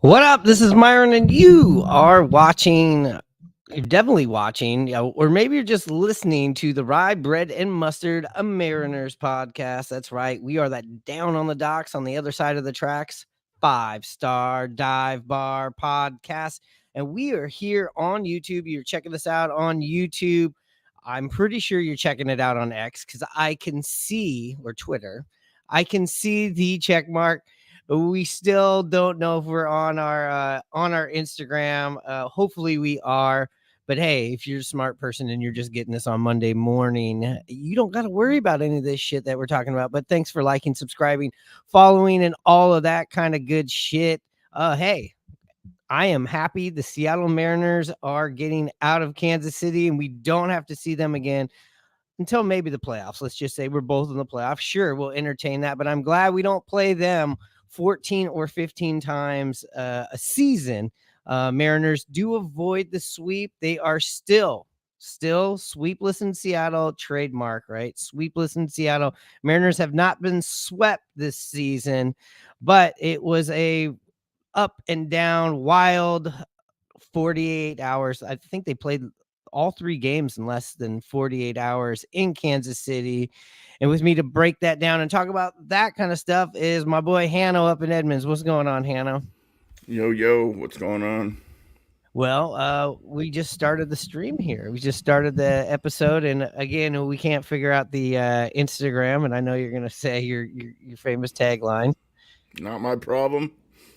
What up? This is Myron, and you are watching. You're definitely watching, or maybe you're just listening to the Rye Bread and Mustard, a Mariners podcast. That's right. We are that down on the docks on the other side of the tracks, 5-star dive bar podcast. And we are here on YouTube. You're checking us out on YouTube. I'm pretty sure you're checking it out on X because I can see, or Twitter, I can see the check mark. We still don't know if we're on our Instagram. Hopefully we are. But hey, if you're a smart person and you're just getting this on Monday morning, you don't got to worry about any of this shit that we're talking about. But thanks for liking, subscribing, following, and all of that kind of good shit. Hey, I am happy the Seattle Mariners are getting out of Kansas City and we don't have to see them again until maybe the playoffs. Let's just say we're both in the playoffs. Sure, we'll entertain that, but I'm glad we don't play them 14 or 15 times a season. Mariners do avoid the sweep. They are still sweepless in Seattle, trademark, right? Sweepless in Seattle. Mariners have not been swept this season, but it was a up and down, wild 48 hours. I think they played all three games in less than 48 hours in Kansas City. And with me to break that down and talk about that kind of stuff is my boy Hanno up in Edmonds. What's going on, Hanno? Yo, what's going on? Well, we just started the stream here. We just started the episode, and again, we can't figure out the Instagram. And I know you're gonna say your famous tagline. Not my problem.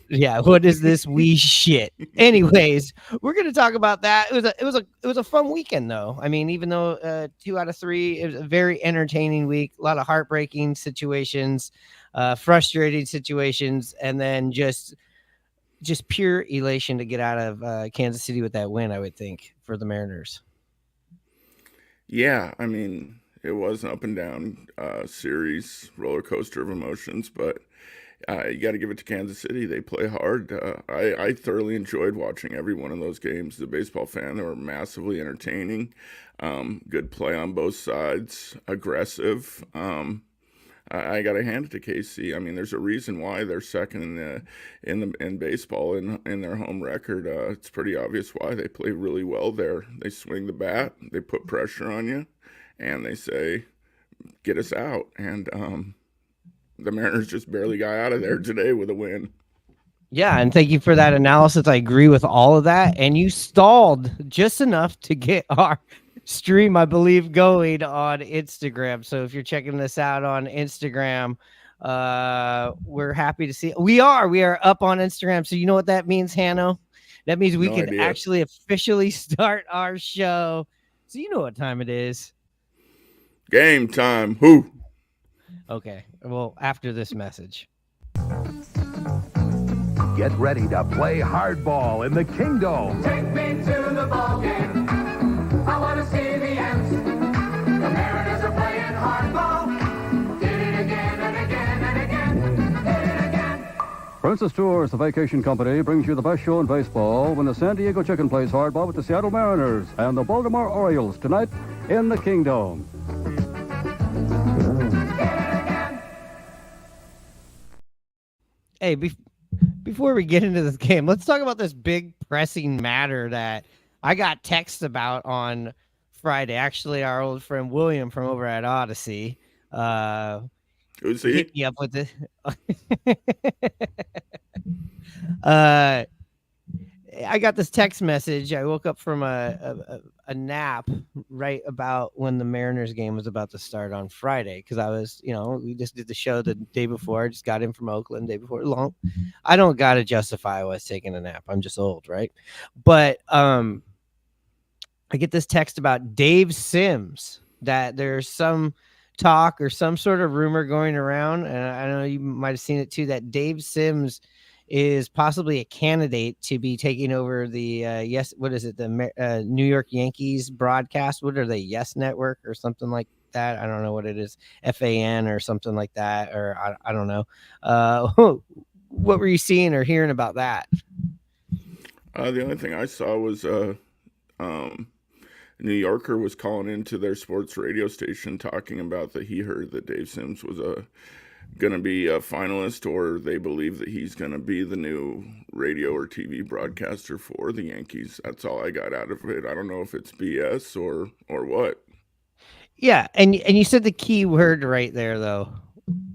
Yeah, what is this wee shit? Anyways, we're gonna talk about that. It was a fun weekend though. I mean, even though 2 out of 3, it was a very entertaining week. A lot of heartbreaking situations, frustrating situations, and then just pure elation to get out of Kansas City with that win. I would think for the Mariners. Yeah, I mean, it was an up and down series, roller coaster of emotions, but you got to give it to Kansas City. They play hard. I thoroughly enjoyed watching every one of those games. The baseball fan, they were massively entertaining. Good play on both sides, aggressive. I got to hand it to KC. I mean, there's a reason why they're second in baseball in their home record. It's pretty obvious why. They play really well there. They swing the bat, they put pressure on you, and they say, "Get us out." And the Mariners just barely got out of there today with a win. Yeah, and thank you for that analysis. I agree with all of that. And you stalled just enough to get our stream, I believe, going on Instagram. So if you're checking this out on Instagram, we're happy to see it. We are up on Instagram. So you know what that means, Hanno? That means we No can idea. actually officially start our show. So you know what time it is. Game time. Who? Okay. Well, after this message. Get ready to play hardball in the Kingdome. Take me to the ball game. I want to see the Ants. The Mariners are playing hardball. Did it again and again and again. Did it again. Princess Tours, the vacation company, brings you the best show in baseball when the San Diego Chicken plays hardball with the Seattle Mariners and the Baltimore Orioles tonight in the Kingdome. Hey, before we get into this game, let's talk about this big pressing matter that I got texts about on Friday. Actually, our old friend William from over at Odyssey Who's he? hit me up with it. I got this text message. I woke up from a nap right about when the Mariners game was about to start on Friday because I was, we just did the show the day before. I just got in from Oakland day before. I don't got to justify I was taking a nap. I'm just old, right? But I get this text about Dave Sims that there's some talk or some sort of rumor going around, and I know you might have seen it too, that Dave Sims is possibly a candidate to be taking over the the New York Yankees broadcast. What are they, Yes Network or something like that? I don't know what it is, FAN or something like that, or I don't know. What were you seeing or hearing about that? The only thing I saw was New Yorker was calling into their sports radio station talking about that he heard that Dave Sims was going to be a finalist, or they believe that he's going to be the new radio or TV broadcaster for the Yankees. That's all I got out of it. I don't know if it's BS or what. Yeah, and you said the key word right there though.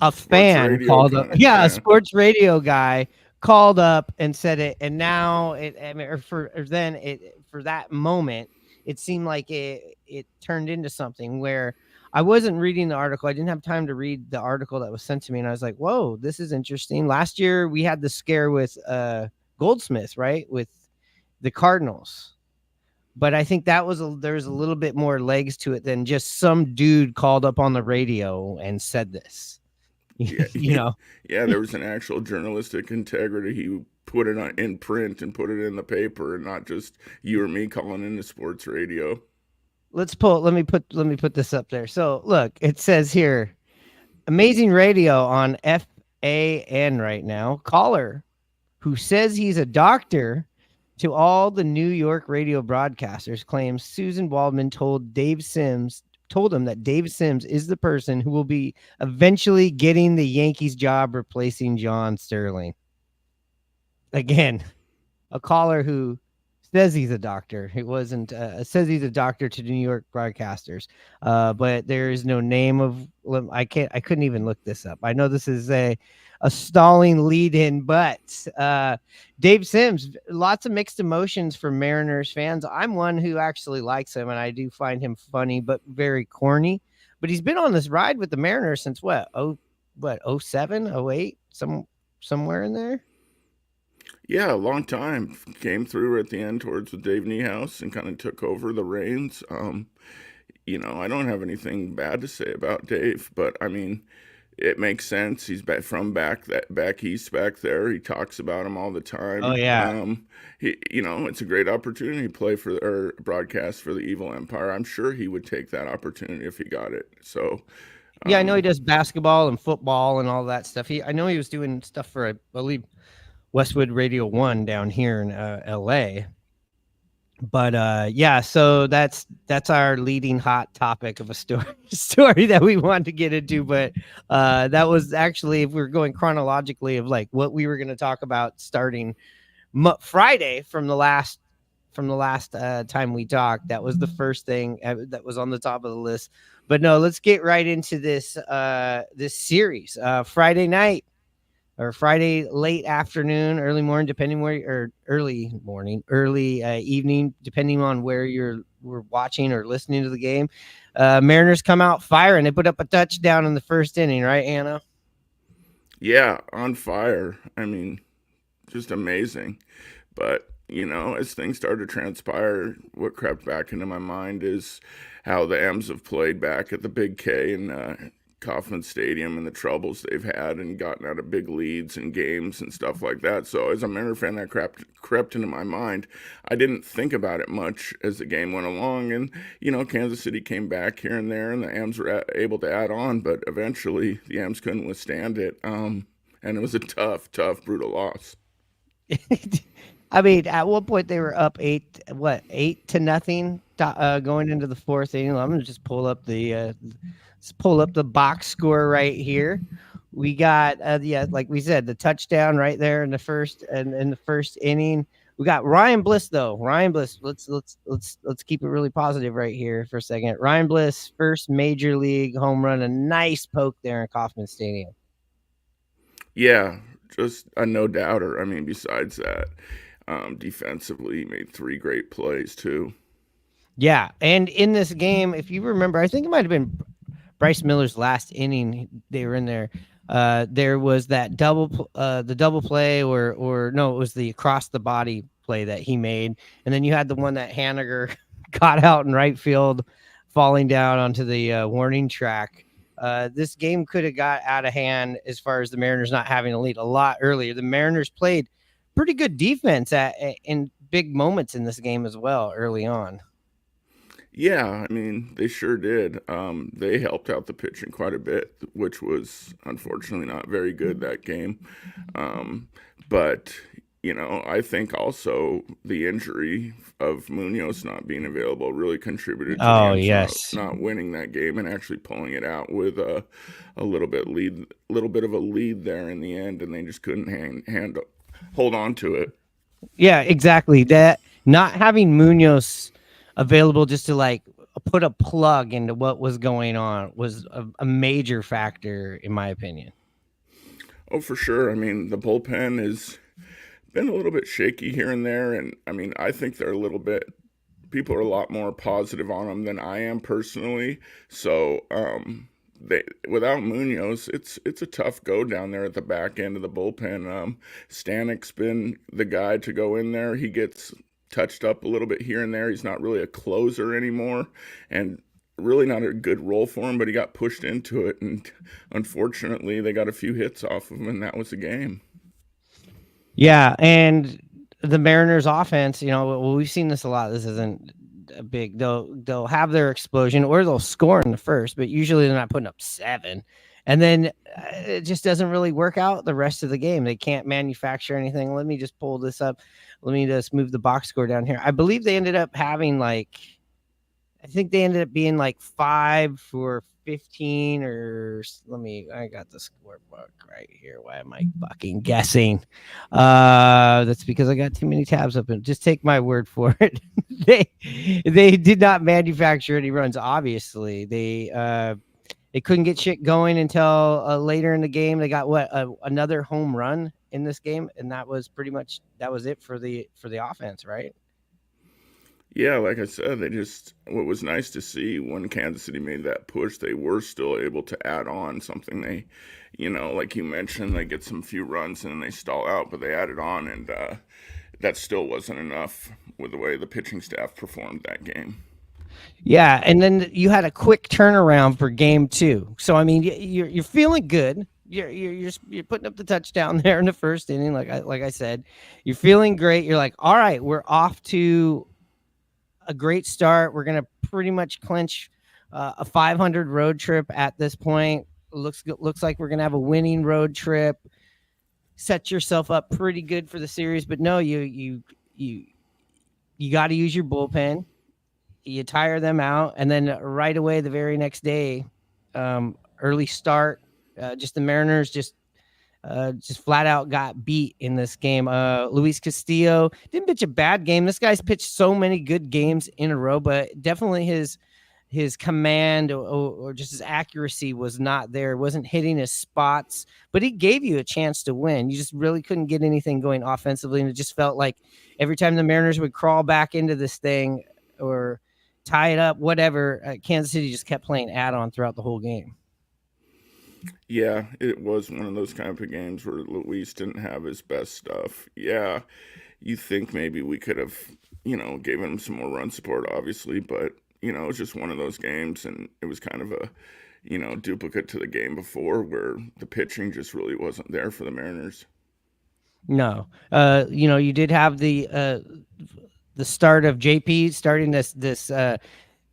A Sports fan radio called up. kind of, Yeah, a yeah. sports radio guy called up and said it, and now it. I mean, or then it for that moment, it seemed like it turned into something where I wasn't reading the article. I didn't have time to read the article that was sent to me, and I was like, "Whoa, this is interesting." Last year we had the scare with Goldsmith, right, with the Cardinals. But I think that was there's a little bit more legs to it than just some dude called up on the radio and said this. Yeah, You know, yeah, there was an actual journalistic integrity. He put it in print and put it in the paper, and not just you or me calling into sports radio. let me put this up there. So look, it says here, amazing radio on FAN right now. Caller who says he's a doctor to all the New York radio broadcasters claims Susan Waldman told him that Dave Sims is the person who will be eventually getting the Yankees job replacing John Sterling. Again, a caller who says he's a doctor. It wasn't says he's a doctor to New York broadcasters, but there is no name of. I couldn't even look this up. I know this is a stalling lead in, but Dave Sims, lots of mixed emotions for Mariners fans. I'm one who actually likes him, and I do find him funny, but very corny. But he's been on this ride with the Mariners since what? 07, 08, somewhere in there. Yeah, a long time. Came through at the end towards with Dave Niehaus and kind of took over the reins. I don't have anything bad to say about Dave, but I mean, it makes sense. He's back east back there. He talks about him all the time. Oh yeah. It's a great opportunity to play for or broadcast for the Evil Empire. I'm sure he would take that opportunity if he got it. So Yeah, I know he does basketball and football and all that stuff. I know he was doing stuff for, I believe, Westwood Radio 1 down here in LA. But yeah, so that's our leading hot topic of a story that we wanted to get into. But that was actually, if we're going chronologically of like what we were going to talk about starting Friday from the last time we talked, that was the first thing that was on the top of the list. But no, let's get right into this series. Friday night, or Friday late afternoon, early morning, early evening, depending on where we're watching or listening to the game. Mariners come out firing. They put up a touchdown in the first inning, right, Anna? Yeah, on fire. I mean, just amazing. But, as things started to transpire, what crept back into my mind is how the M's have played back at the Big K and Kauffman Stadium and the troubles they've had and gotten out of big leads and games and stuff like that. So as a Mariner fan, that crept into my mind. I didn't think about it much as the game went along, and Kansas City came back here and there, and the M's were able to add on, but eventually the M's couldn't withstand it, and it was a tough, brutal loss. I mean, at one point they were up 8-0 going into the fourth inning. I'm gonna just pull up the box score right here. We got like we said, the touchdown right there in the first inning. We got Ryan Bliss though. Ryan Bliss. Let's keep it really positive right here for a second. Ryan Bliss, first major league home run, a nice poke there in Kauffman Stadium. Yeah, just a no doubter. I mean, besides that, defensively, he made 3 great plays too. Yeah, and in this game, if you remember, I think it might have been Bryce Miller's last inning. They were in there. There was that the double play, or no, it was the across the body play that he made, and then you had the one that Haniger got out in right field, falling down onto the warning track. This game could have got out of hand as far as the Mariners not having a lead a lot earlier. The Mariners played pretty good defense in big moments in this game as well early on. Yeah, I mean, they sure did. They helped out the pitching quite a bit, which was unfortunately not very good that game. But, I think also the injury of Munoz not being available really contributed to the Oh, Ents yes. not winning that game and actually pulling it out with a little bit of a lead there in the end, and they just couldn't hold on to it. Yeah, exactly. That not having Munoz available just to like put a plug into what was going on was a major factor, in my opinion. Oh, for sure. I mean, the bullpen has been a little bit shaky here and there, and I mean, I think they're a little bit. People are a lot more positive on them than I am personally. So, they without Munoz, it's a tough go down there at the back end of the bullpen. Stanek's been the guy to go in there. He gets touched up a little bit here and there. He's not really a closer anymore, and really not a good role for him. But he got pushed into it, and unfortunately, they got a few hits off of him, and that was the game. Yeah, and the Mariners offense, well, we've seen this a lot. This isn't a big. They'll have their explosion or they'll score in the first, but usually they're not putting up 7. And then it just doesn't really work out the rest of the game. They can't manufacture anything. Let me just pull this up. Let me just move the box score down here. I believe they ended up having I think they ended up being 5 for 15 I got the scorebook right here. Why am I fucking guessing? That's because I got too many tabs open. Just take my word for it. they did not manufacture any runs. Obviously, they couldn't get shit going until later in the game. They got another home run in this game, and that was it for the offense, right? Yeah, like I said, what was nice to see when Kansas City made that push, they were still able to add on something. They, like you mentioned, they get some few runs and then they stall out, but they added on, and that still wasn't enough with the way the pitching staff performed that game. Yeah, and then you had a quick turnaround for game 2. So I mean, you're feeling good. You're putting up the touchdown there in the first inning, like I said. You're feeling great. You're like, all right, we're off to a great start. We're gonna pretty much clinch a 500 road trip at this point. Looks like we're gonna have a winning road trip. Set yourself up pretty good for the series, but no, you got to use your bullpen. You tire them out, and then right away the very next day, early start. Just the Mariners just flat out got beat in this game. Luis Castillo didn't pitch a bad game. This guy's pitched so many good games in a row, but definitely his command or just his accuracy was not there. Wasn't hitting his spots, but he gave you a chance to win. You just really couldn't get anything going offensively, and it just felt like every time the Mariners would crawl back into this thing or tie it up, whatever, Kansas City just kept playing add-on throughout the whole game. Yeah, it was one of those kind of games where Luis didn't have his best stuff. Yeah, you think maybe we could have, given him some more run support, obviously, but, it was just one of those games, and it was kind of a, duplicate to the game before where the pitching just really wasn't there for the Mariners. No. You did have the start of JP starting this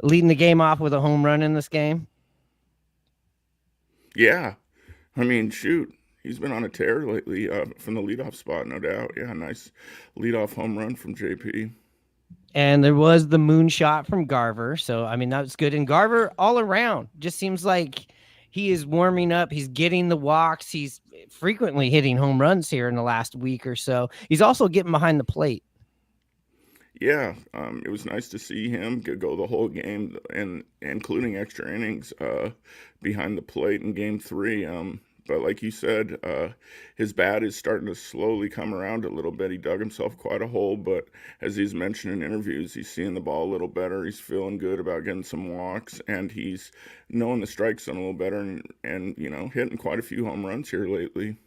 leading the game off with a home run in this game. Yeah. I mean, shoot. He's been on a tear lately from the leadoff spot, no doubt. Yeah, nice leadoff home run from JP. And there was the moonshot from Garver. So, I mean, that was good. And Garver all around just seems like he is warming up. He's getting the walks. He's frequently hitting home runs here in the last week or so. He's also getting behind the plate. Yeah, it was nice to see him go the whole game, and including extra innings behind the plate in Game 3. But like you said, his bat is starting to slowly come around a little bit. He dug himself quite a hole, but as he's mentioned in interviews, he's seeing the ball a little better. He's feeling good about getting some walks, and he's knowing the strike zone a little better, and hitting quite a few home runs here lately.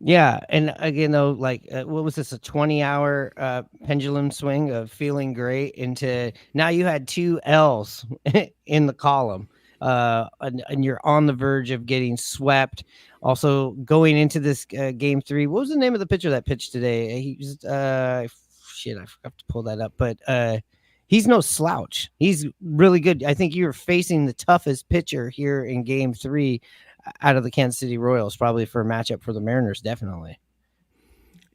Yeah, and again, though, what was this, a 20-hour pendulum swing of feeling great into now you had 2 L's in the column, and you're on the verge of getting swept. Also, going into this Game 3, what was the name of the pitcher that pitched today? He was, I forgot to pull that up, but he's no slouch. He's really good. I think you're facing the toughest pitcher here in Game 3 out of the Kansas City Royals, probably for a matchup for the Mariners, definitely.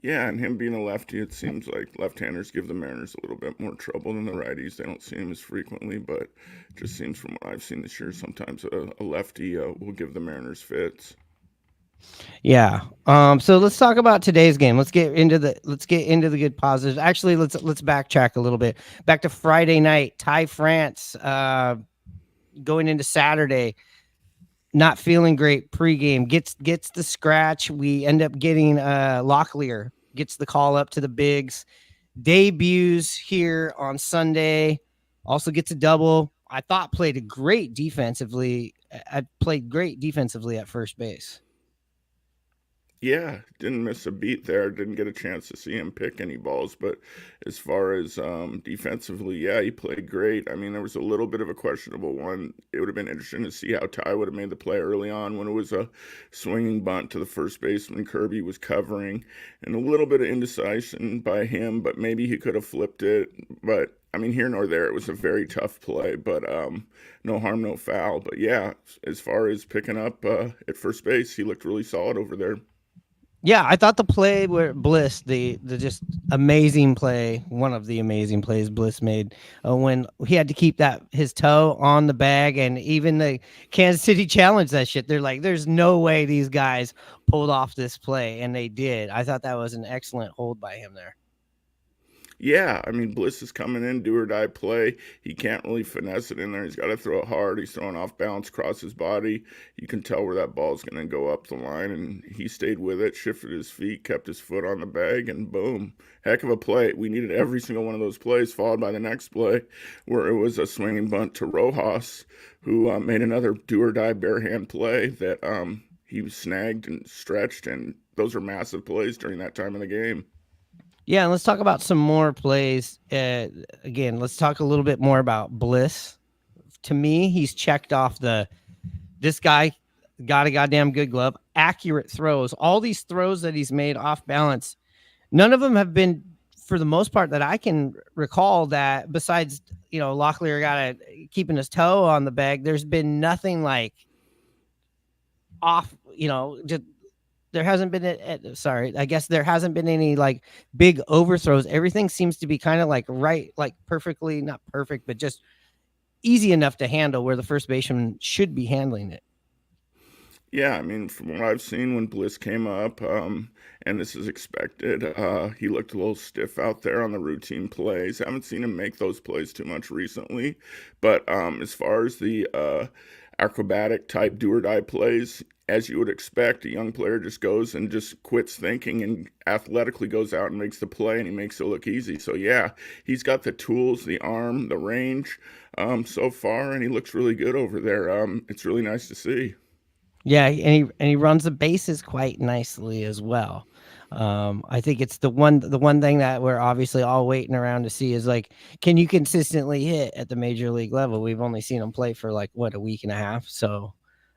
Yeah, and him being a lefty, it seems like left-handers give the Mariners a little bit more trouble than the righties. They don't see him as frequently, but it just seems from what I've seen this year, sometimes a lefty will give the Mariners fits. Yeah. So let's talk about today's game. Let's get into the good positives. Actually, let's backtrack a little bit. Back to Friday night, Thai France going into Saturday, not feeling great pregame, gets the scratch. We end up getting Locklear gets the call up to the bigs, debuts here on Sunday, also gets a double. I thought played great defensively. I played great defensively at first base. Yeah, didn't miss a beat there. Didn't get a chance to see him pick any balls, but as far as defensively, yeah, he played great. I mean, there was a little bit of a questionable one. It would have been interesting to see how Ty would have made the play early on when it was a swinging bunt to the first baseman. Kirby was covering, and a little bit of indecision by him, but maybe he could have flipped it. But I mean, here nor there, it was a very tough play, but no harm, no foul. But yeah, as far as picking up at first base, he looked really solid over there. Yeah, I thought the play where Bliss, the just amazing play, one of the amazing plays Bliss made when he had to keep his toe on the bag, and even the Kansas City challenged that shit. They're like, "There's no way these guys pulled off this play," and they did. I thought that was an excellent hold by him there. Yeah, I mean, Bliss is coming in, do or die play. He can't really finesse it in there. He's got to throw it hard. He's throwing off balance across his body. You can tell where that ball's going to go up the line, and he stayed with it, shifted his feet, kept his foot on the bag, and boom. Heck of a play. We needed every single one of those plays, followed by the next play, where it was a swinging bunt to Rojas, who made another do or die bare hand play that he snagged and stretched, and those are massive plays during that time of the game. Yeah, and let's talk about some more plays. Again, let's talk a little bit more about Bliss. To me, he's checked off this guy got a goddamn good glove, accurate throws. All these throws that he's made off balance, none of them have been, for the most part, that I can recall, that besides, Locklear got keeping his toe on the bag, there's been nothing like off, just there hasn't been I guess there hasn't been any like big overthrows. Everything seems to be kind of like perfectly, not perfect, but just easy enough to handle where the first baseman should be handling it. Yeah, I mean, from what I've seen when Bliss came up, and this is expected, he looked a little stiff out there on the routine plays. I haven't seen him make those plays too much recently, but as far as the acrobatic type do or die plays, as you would expect, a young player just goes and just quits thinking and athletically goes out and makes the play, and he makes it look easy. So yeah, he's got the tools, the arm, the range so far, and he looks really good over there. It's really nice to see. Yeah, and he runs the bases quite nicely as well. I think it's the one thing that we're obviously all waiting around to see is like, can you consistently hit at the major league level? We've only seen him play for like a week and a half, so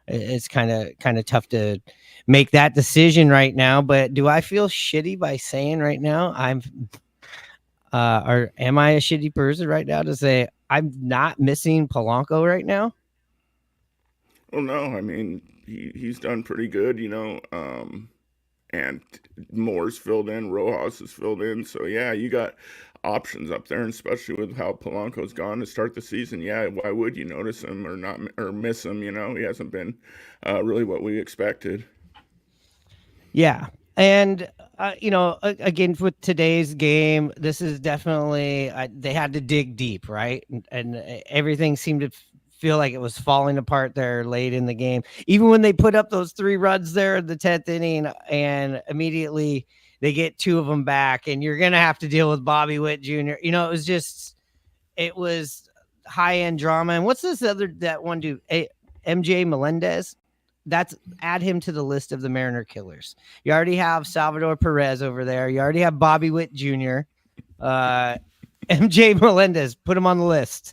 it's kind of tough to make that decision right now. But do I feel shitty by saying right now or am I a shitty person right now to say I'm not missing Polanco right now? Well, no, I mean, he's done pretty good, and Moore's filled in, Rojas is filled in. So, yeah, you got options up there, and especially with how Polanco's gone to start the season. Yeah, why would you notice him or not or miss him? He hasn't been really what we expected. Yeah. And, again, with today's game, this is definitely, they had to dig deep, right? And everything seemed to feel like it was falling apart there late in the game. Even when they put up those 3 runs there in the 10th inning and immediately they get 2 of them back, and you're going to have to deal with Bobby Witt Jr. It was high-end drama. And what's that one dude, MJ Melendez? Add him to the list of the Mariner killers. You already have Salvador Perez over there. You already have Bobby Witt Jr. MJ Melendez, put him on the list.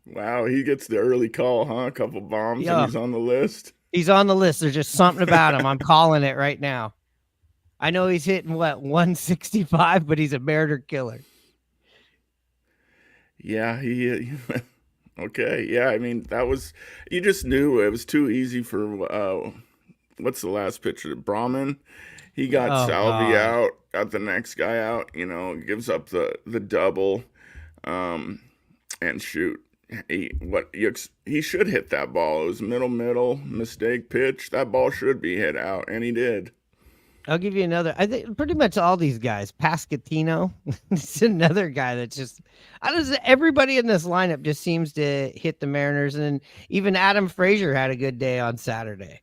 Wow, he gets the early call, huh? A couple bombs, and he's on the list. He's on the list. There's just something about him. I'm calling it right now. I know he's hitting 165, but he's a Mariner killer. Yeah, he okay. Yeah, I mean, you just knew it was too easy for what's the last pitcher? Brahman. He got Oh Salvi God. out, got the next guy out. Gives up the double, and shoot. He should hit that ball. It was middle mistake pitch. That ball should be hit out, and he did. I'll give you another. I think pretty much all these guys. Pascatino, it's another guy that's just. I don't. Everybody in this lineup just seems to hit the Mariners, and even Adam Frazier had a good day on Saturday.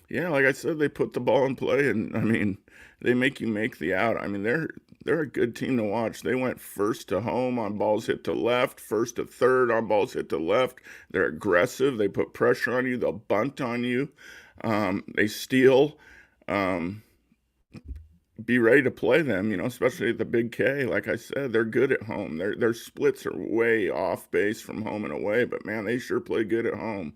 Yeah, like I said, they put the ball in play, and I mean, they make you make the out. I mean, they're a good team to watch. They went first to home on balls hit to left, first to third on balls hit to left. They're aggressive. They put pressure on you. They'll bunt on you. They steal. Be ready to play them, especially at the Big K. Like I said, they're good at home. Their splits are way off base from home and away, but man, they sure play good at home.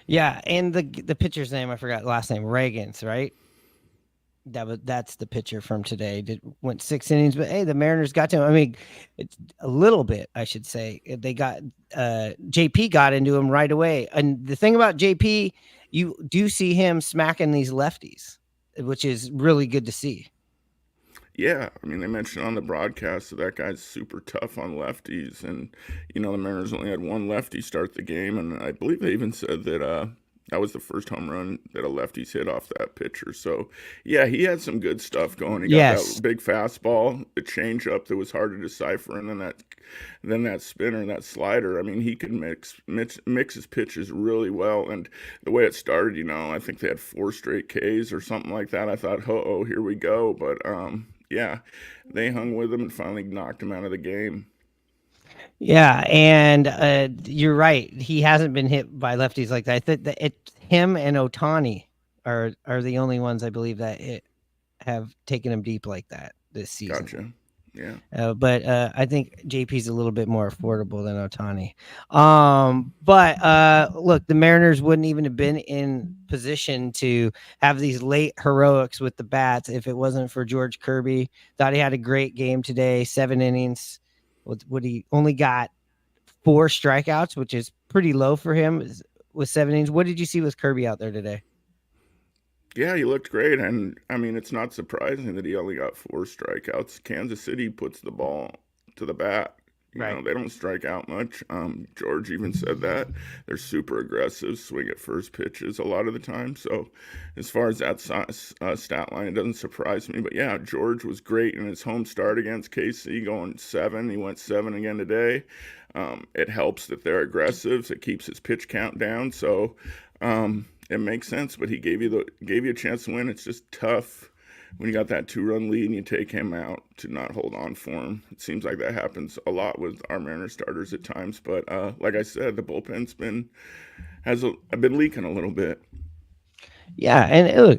Yeah, and the pitcher's name I forgot last name Reagans, right? That's the pitcher from today. Went 6 innings, but hey, the Mariners got to him. I mean, it's a little bit, I should say. They got JP got into him right away, and the thing about JP, you do see him smacking these lefties, which is really good to see. Yeah, I mean, they mentioned on the broadcast that guy's super tough on lefties, and the Mariners only had one lefty start the game, and I believe they even said that that was the first home run that a lefty's hit off that pitcher. So, yeah, he had some good stuff going. He got that big fastball, the changeup that was hard to decipher, and then that spinner, that slider. I mean, he could mix his pitches really well. And the way it started, I think they had 4 straight Ks or something like that. I thought, oh, here we go. But yeah, they hung with him and finally knocked him out of the game. Yeah, and you're right. He hasn't been hit by lefties like that. I think that him and Ohtani are the only ones I believe that have taken him deep like that this season. Gotcha. Yeah. But I think JP's a little bit more affordable than Ohtani. But look, the Mariners wouldn't even have been in position to have these late heroics with the bats if it wasn't for George Kirby. Thought he had a great game today, 7 innings. What he only got 4 strikeouts, which is pretty low for him with 7 innings. What did you see with Kirby out there today? Yeah, he looked great, and I mean, it's not surprising that he only got 4 strikeouts. Kansas City puts the ball to the bat. They don't strike out much. George even said that. They're super aggressive, swing at first pitches a lot of the time. So as far as that stat line, it doesn't surprise me. But yeah, George was great in his home start against KC, going 7. He went 7 again today. It helps that they're aggressive. So it keeps his pitch count down. So it makes sense, but he gave you a chance to win. It's just tough when you got that 2-run lead and you take him out to not hold on for him. It seems like that happens a lot with our Mariners starters at times. But like I said, the bullpen's been leaking a little bit. Yeah, and look,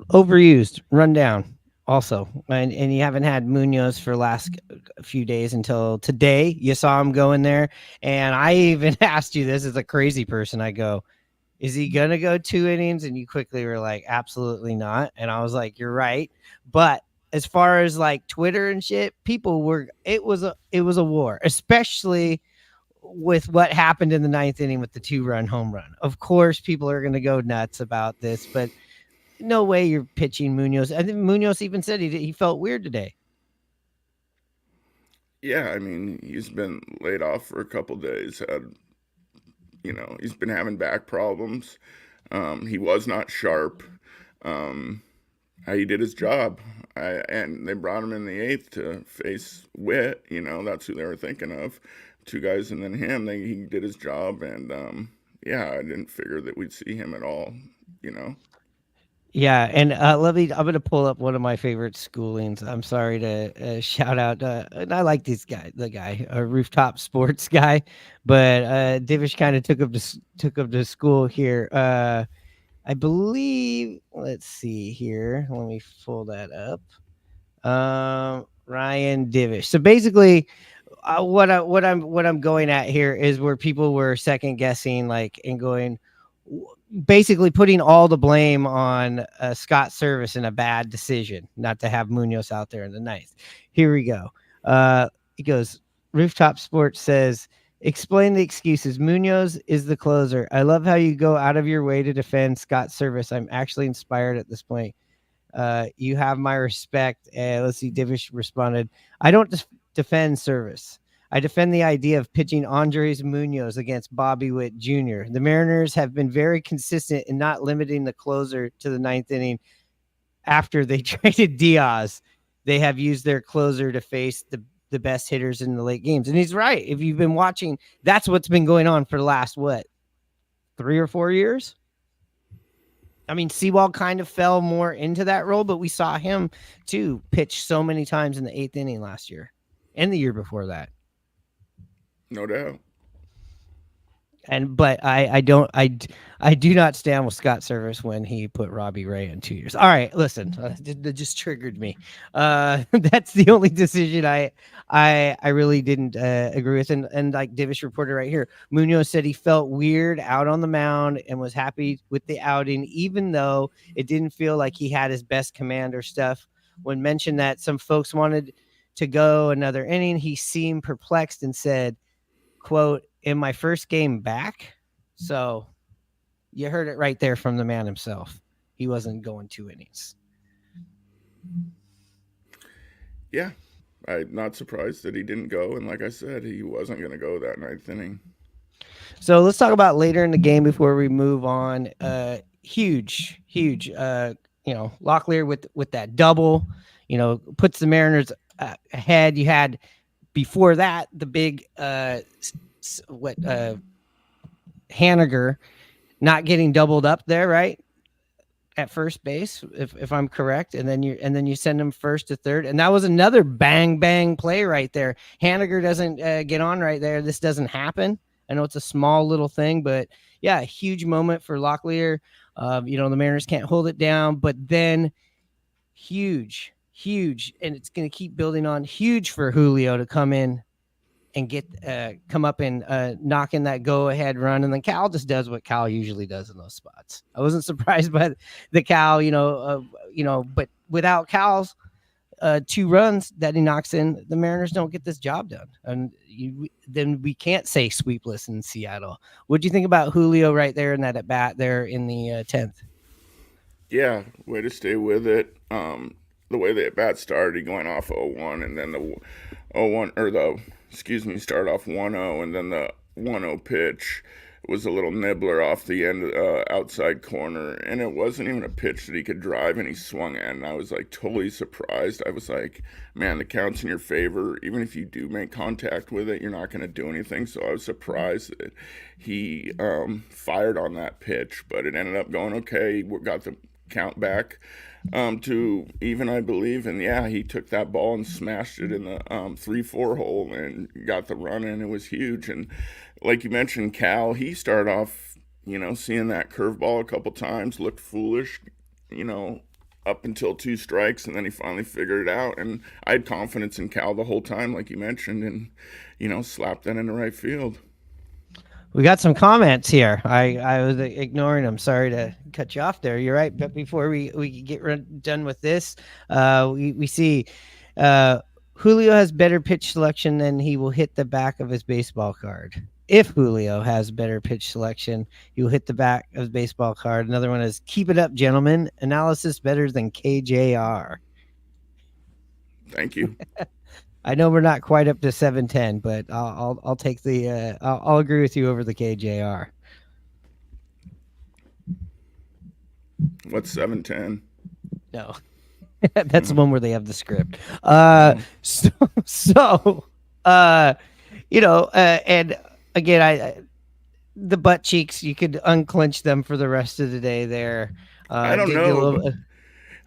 overused, run down. Also, and you haven't had Munoz for the last few days until today. You saw him go in there, and I even asked you this as a crazy person. I go, is he going to go 2 innings? And you quickly were like, absolutely not. And I was like, you're right. But as far as like Twitter and shit, it was a war, especially with what happened in the 9th inning with the 2-run home run. Of course, people are going to go nuts about this, but no way you're pitching Munoz. I think Munoz even said he felt weird today. Yeah, I mean, he's been laid off for a couple days. He's been having back problems. He was not sharp. He did his job. And they brought him in the 8th to face Witt. That's who they were thinking of. 2 guys and then him. He did his job. And, yeah, I didn't figure that we'd see him at all, Yeah, and I'm going to pull up one of my favorite schoolings. I'm sorry to shout out. And I like the guy, a rooftop sports guy, but Divish kind of took him to school here. I believe. Let's see here. Let me pull that up. Ryan Divish. So basically, what I'm going at here is where people were second guessing, like, and going. Basically putting all the blame on Scott Service in a bad decision not to have Munoz out there in the 9th. Here we go. He goes, Rooftop Sports says Explain the excuses. Munoz is the closer. I love how you go out of your way to defend Scott's service. I'm actually inspired at this point. You have my respect. Let's see. Divish responded, I don't defend service. I defend the idea of pitching Andres Munoz against Bobby Witt Jr. The Mariners have been very consistent in not limiting the closer to the ninth inning. After they traded Diaz, they have used their closer to face the best hitters in the late games. And he's right. If you've been watching, that's what's been going on for the last, 3 or 4 years? I mean, Sewald kind of fell more into that role, but we saw him too pitch so many times in the 8th inning last year and the year before that. No doubt. But I do not stand with Scott Service when he put Robbie Ray in 2 years. All right, listen, that just triggered me. That's the only decision I really didn't agree with. And like Divish reported right here, Munoz said he felt weird out on the mound and was happy with the outing, even though it didn't feel like he had his best command or stuff. When mentioned that some folks wanted to go another inning, he seemed perplexed and said, quote, in my first game back. So you heard it right there from the man himself. He wasn't going 2 innings. Yeah, I'm not surprised that he didn't go. And like I said, he wasn't going to go that 9th inning. So let's talk about later in the game before we move on. Huge. Locklear with that double, puts the Mariners ahead. You had before that the big Haniger not getting doubled up there, right? At first base, if I'm correct, and then you send him first to third, and that was another bang play right there. Haniger doesn't get on right there. This doesn't happen. I know it's a small little thing, but yeah, a huge moment for Locklear. The Mariners can't hold it down, but then huge, and it's going to keep building on. Huge for Julio to come in and come up and knock in that go-ahead run, and then Cal just does what Cal usually does in those spots. I wasn't surprised by the Cal, but without Cal's 2 runs that he knocks in, the Mariners don't get this job done, and then we can't say sweepless in Seattle. What do you think about Julio right there in that at bat there in the 10th? Yeah, way to stay with it. The way the at bat started, going off 0-1, and then the 0-1 or the start off 1-0, and then the 1-0 pitch was a little nibbler off the end outside corner, and it wasn't even a pitch that he could drive, and he swung at, and I was like totally surprised. I was like, man, the count's in your favor. Even if you do make contact with it, you're not going to do anything. So I was surprised that he fired on that pitch, but it ended up going okay. We got the count back to even, I believe, and yeah, he took that ball and smashed it in the 3-4 hole and got the run in. It was huge. And like you mentioned, Cal, he started off, seeing that curveball a couple times, looked foolish, up until 2 strikes, and then he finally figured it out. And I had confidence in Cal the whole time, like you mentioned, and slapped that into right field. We got some comments here. I was ignoring them. Sorry to cut you off there. You're right. But before we get done with this, we see Julio has better pitch selection than he will hit the back of his baseball card. If Julio has better pitch selection, he will hit the back of his baseball card. Another one is keep it up, gentlemen. Analysis better than KJR. Thank you. I know we're not quite up to 710, but I'll take the I'll agree with you over the KJR. What's 710? No, that's the one where they have the script. And again, the butt cheeks, you could unclench them for the rest of the day there. I don't know.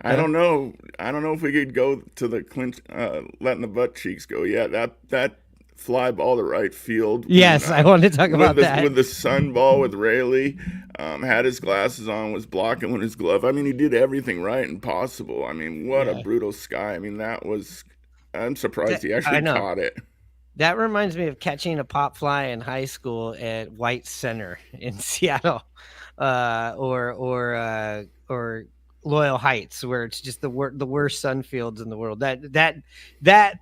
I don't know. I don't know if we could go to the clinch, letting the butt cheeks go. Yeah, that fly ball to right field. Yes, I wanted to talk about that. With the sun ball with Rayleigh, had his glasses on, was blocking with his glove. I mean, he did everything right and possible. I mean, what a brutal sky. I mean, I'm surprised he actually caught it. That reminds me of catching a pop fly in high school at White Center in Seattle, or Loyal Heights, where it's just the worst sun fields in the world. That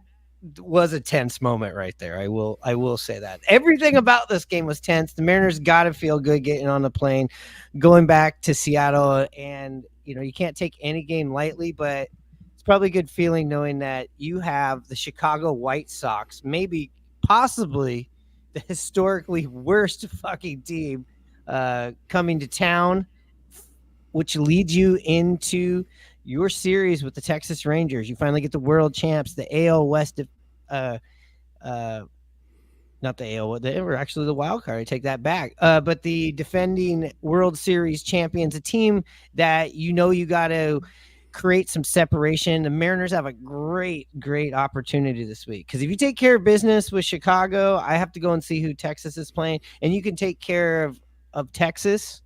was a tense moment right there. I will say that. Everything about this game was tense. The Mariners got to feel good getting on the plane, going back to Seattle, and you can't take any game lightly, but it's probably a good feeling knowing that you have the Chicago White Sox, maybe possibly the historically worst fucking team coming to town, which leads you into your series with the Texas Rangers. You finally get the world champs, the AL West, uh, not the AL, they were actually the wild card. I take that back. But the defending World Series champions, a team that you got to create some separation. The Mariners have a great opportunity this week, because if you take care of business with Chicago, I have to go and see who Texas is playing, and you can take care of Texas.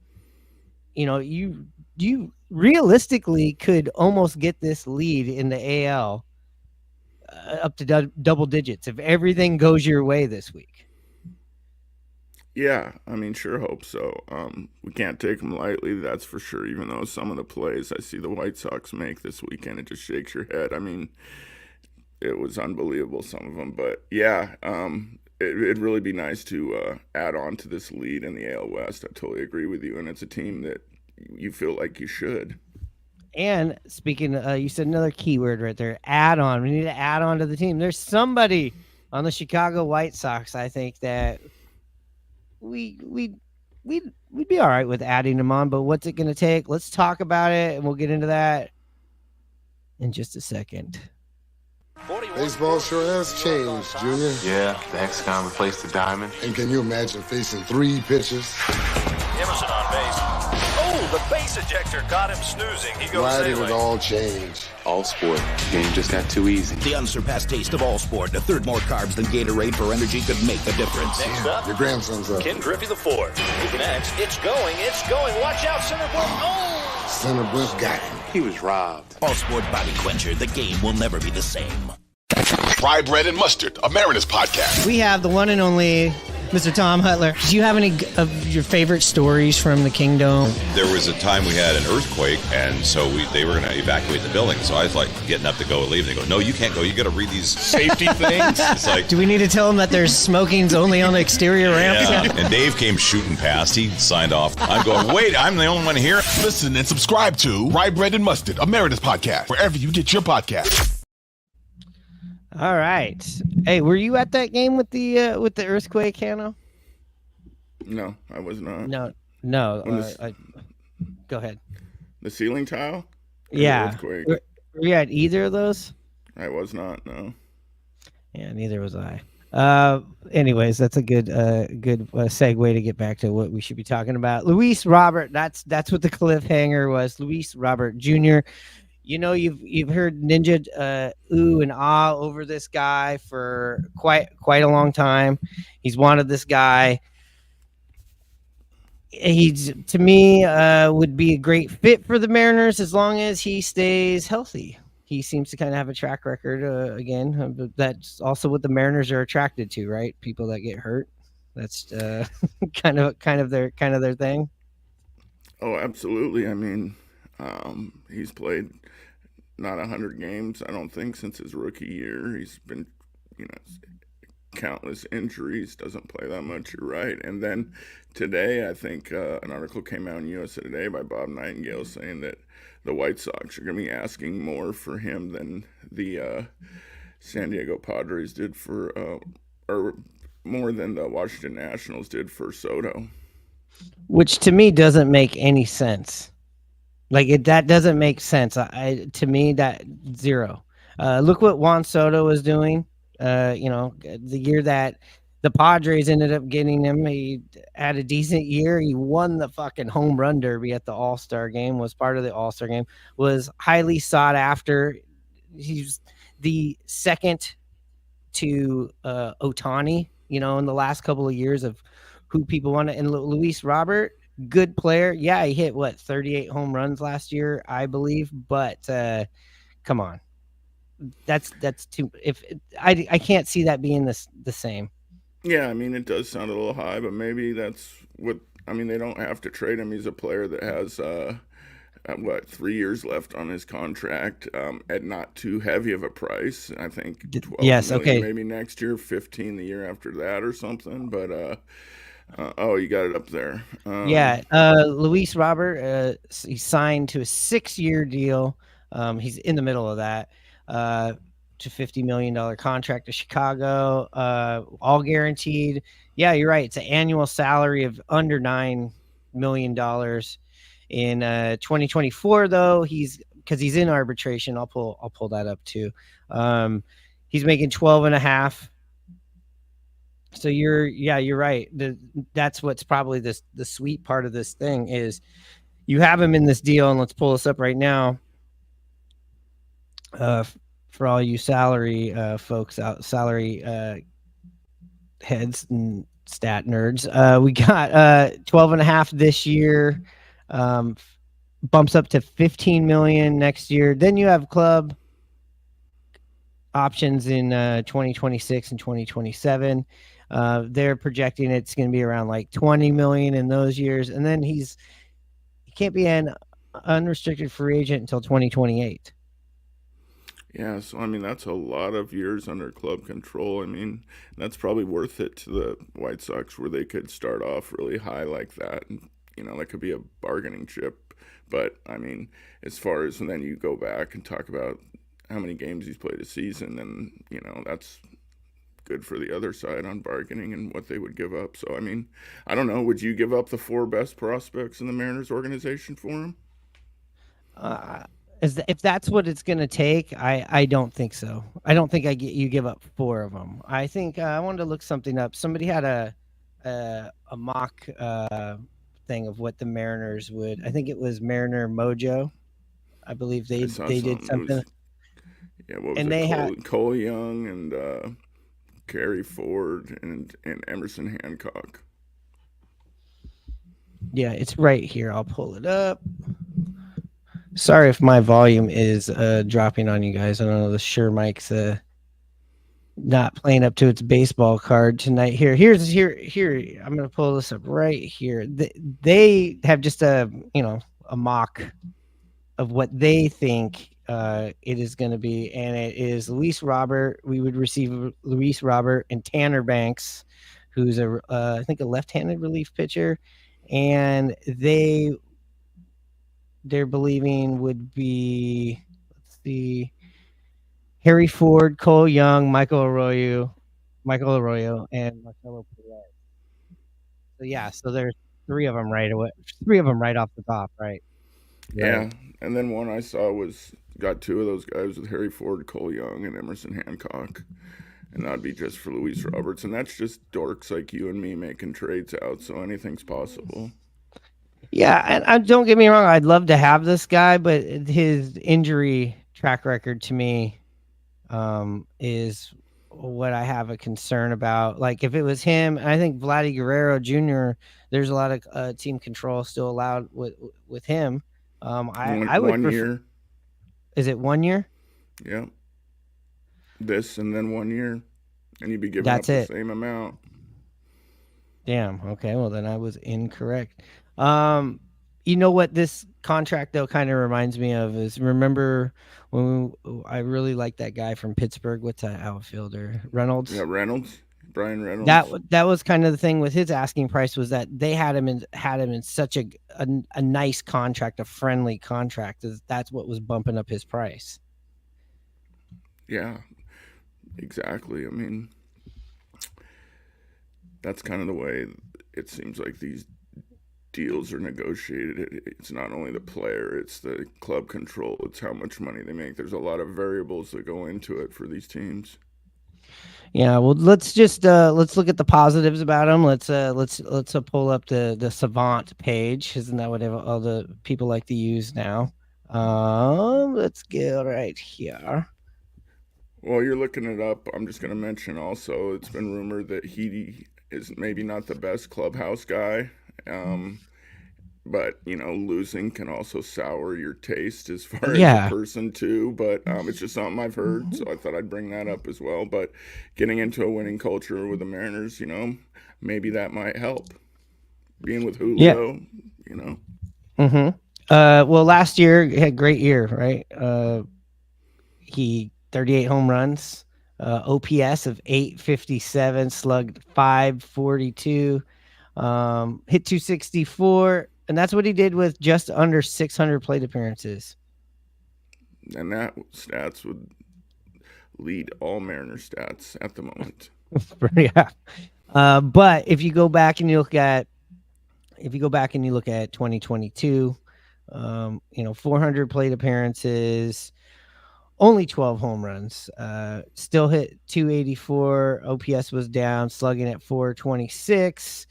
You realistically could almost get this lead in the AL up to double digits if everything goes your way this week. Yeah, I mean, sure hope so. We can't take them lightly, that's for sure, even though some of the plays I see the White Sox make this weekend, it just shakes your head. I mean, it was unbelievable, some of them. But, yeah, it'd really be nice to add on to this lead in the AL West. I totally agree with you, and it's a team that you feel like you should. And speaking, you said another keyword right there, add on. We need to add on to the team. There's somebody on the Chicago White Sox, I think, that we'd be all right with adding them on, but what's it going to take? Let's talk about it, and we'll get into that in just a second. Baseball sure has changed, Junior. Yeah, the hexagon replaced the diamond. And can you imagine facing 3 pitches? Emerson on base. Oh, the base ejector got him snoozing. He goes Why did sailing. it all change? All sport. Game just got too easy. The unsurpassed taste of all sport. A third more carbs than Gatorade for energy could make a difference. Next up, Your grandson's up. Ken Griffey the fourth. Next, it's going. Watch out, center point. Oh! Center Bliss got him. He was robbed. All sport body quencher. The game will never be the same. Fry Bread and Mustard, a Mariners podcast. We have the one and only Mr. Tom Hutler. Do you have any of your favorite stories from the Kingdome? There was a time we had an earthquake, and so they were going to evacuate the building. So I was like getting up to go leave. And they go, "No, you can't go. You got to read these safety things." It's like, do we need to tell them that there's smoking's only on the exterior ramps? Yeah. And Dave came shooting past. He signed off. I'm going, wait, I'm the only one here. Listen and subscribe to Fry Bread and Mustard, a Mariners podcast, wherever you get your podcast. All right. Hey, were you at that game with the earthquake, Hanno? No, I was not. No. Go ahead. The ceiling tile? Yeah. Earthquake? Were you at either of those? I was not, no. Yeah, neither was I. Anyways, that's a good segue to get back to what we should be talking about. Luis Robert, that's what the cliffhanger was. Luis Robert Jr. You've heard Ninja ooh and ah over this guy for quite a long time. He's wanted this guy. He's, to me, would be a great fit for the Mariners as long as he stays healthy. He seems to kind of have a track record again. That's also what the Mariners are attracted to, right? People that get hurt. That's kind of their thing. Oh, absolutely. I mean, he's played not 100 games, I don't think, since his rookie year. He's been, countless injuries, doesn't play that much, you're right. And then today, I think an article came out in USA Today by Bob Nightingale saying that the White Sox are going to be asking more for him than the San Diego Padres did for, or more than the Washington Nationals did for Soto. Which to me doesn't make any sense. That doesn't make sense. To me, that zero. Look what Juan Soto was doing. The year that the Padres ended up getting him, he had a decent year. He won the fucking home run derby at the All-Star game, was part of the All-Star game, was highly sought after. He's the second to Ohtani, in the last couple of years of who people want to. And Luis Robert, good player. Yeah, he hit 38 home runs last year, I believe. But come on, that's too. If I can't see that being the same. Yeah, I mean, it does sound a little high, but maybe that's what. I mean, they don't have to trade him. He's a player that has 3 years left on his contract at not too heavy of a price. I think 12 Yes, million okay. maybe next year, 15 the year after that or something. But oh, you got it up there. Yeah, Luis Robert, he signed to a 6-year deal. He's in the middle of that, to $50 million contract to Chicago, all guaranteed. Yeah, you're right. It's an annual salary of under $9 million. In 2024, though, because he's in arbitration. I'll pull that up too. He's making 12 and a half. So you're right. That's what's probably the sweet part of this thing is you have him in this deal, and let's pull this up right now. For all you salary folks out, salary heads and stat nerds, we got 12 and a half this year, bumps up to 15 million next year. Then you have club options in 2026 and 2027. They're projecting it's going to be around like 20 million in those years, and then he can't be an unrestricted free agent until 2028. Yeah, so I mean that's a lot of years under club control. I mean that's probably worth it to the White Sox, where they could start off really high like that, and that could be a bargaining chip. But I mean, as far as, and then you go back and talk about how many games he's played a season, and that's good for the other side on bargaining and what they would give up. So I mean, I don't know, would you give up the 4 best prospects in the Mariners organization for him? If that's what it's going to take, I don't think so. I don't think you give up 4 of them. I think I wanted to look something up. Somebody had a mock thing of what the Mariners would. I think it was Mariner Mojo. I believe they did something. What was it? Cole Young and Gary Ford and Emerson Hancock. Yeah, it's right here. I'll pull it up. Sorry if my volume is dropping on you guys. I don't know. The Shure mic's not playing up to its baseball card tonight. Here. I'm gonna pull this up right here. They have just a mock of what they think it is going to be, and it is Luis Robert. We would receive Luis Robert and Tanner Banks, who's I think a left-handed relief pitcher, and they're believing would be, let's see, Harry Ford, Cole Young, Michael Arroyo, and Marcelo Perez. So yeah, so there's 3 of them right away. 3 of them right off the top, right? Yeah, and then one I saw got 2 of those guys with Harry Ford, Cole Young, and Emerson Hancock, and that'd be just for Luis Roberts, and that's just dorks like you and me making trades out, so anything's possible. Yeah, and don't get me wrong, I'd love to have this guy, but his injury track record to me is what I have a concern about. Like if it was him, I think Vladdy Guerrero Jr., there's a lot of team control still allowed with him. I would 1 year. Is it 1 year? Yeah. This and then 1 year, and you'd be giving up the same amount. Damn. Okay. Well, then I was incorrect. You know what this contract though kind of reminds me of is, remember when I really liked that guy from Pittsburgh. What's that outfielder? Reynolds. Yeah, Brian Reynolds. That was kind of the thing with his asking price, was that they had him in such a nice contract, a friendly contract. That's what was bumping up his price. Yeah, exactly. I mean, that's kind of the way it seems like these deals are negotiated. It's not only the player, it's the club control, it's how much money they make. There's a lot of variables that go into it for these teams. Yeah, well, let's just let's look at the positives about him. Let's pull up the Savant page. Isn't that what all the people like to use now? Let's get right here. While you're looking it up, I'm just going to mention also, it's been rumored that he is maybe not the best clubhouse guy. But losing can also sour your taste as far as a person too. But it's just something I've heard, so I thought I'd bring that up as well. But getting into a winning culture with the Mariners, maybe that might help. Being with Julio, Well, last year he had a great year, right? He 38 home runs, OPS of 857, slugged 542, hit 264, and that's what he did with just under 600 plate appearances. And that stats would lead all Mariners stats at the moment. Yeah. But if you go back and you look at 2022, 400 plate appearances, only 12 home runs, still hit 284. OPS was down, slugging at 426.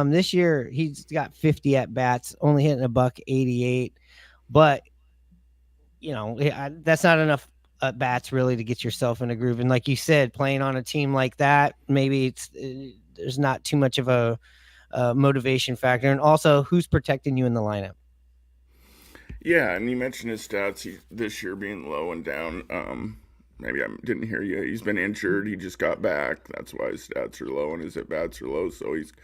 This year he's got 50 at bats, only hitting a $188, but that's not enough at bats really to get yourself in a groove. And like you said, playing on a team like that, maybe there's not too much of a motivation factor. And also, who's protecting you in the lineup? Yeah, and you mentioned his stats this year being low and down. Maybe I didn't hear you. He's been injured. He just got back. That's why his stats are low and his at-bats are low. So he's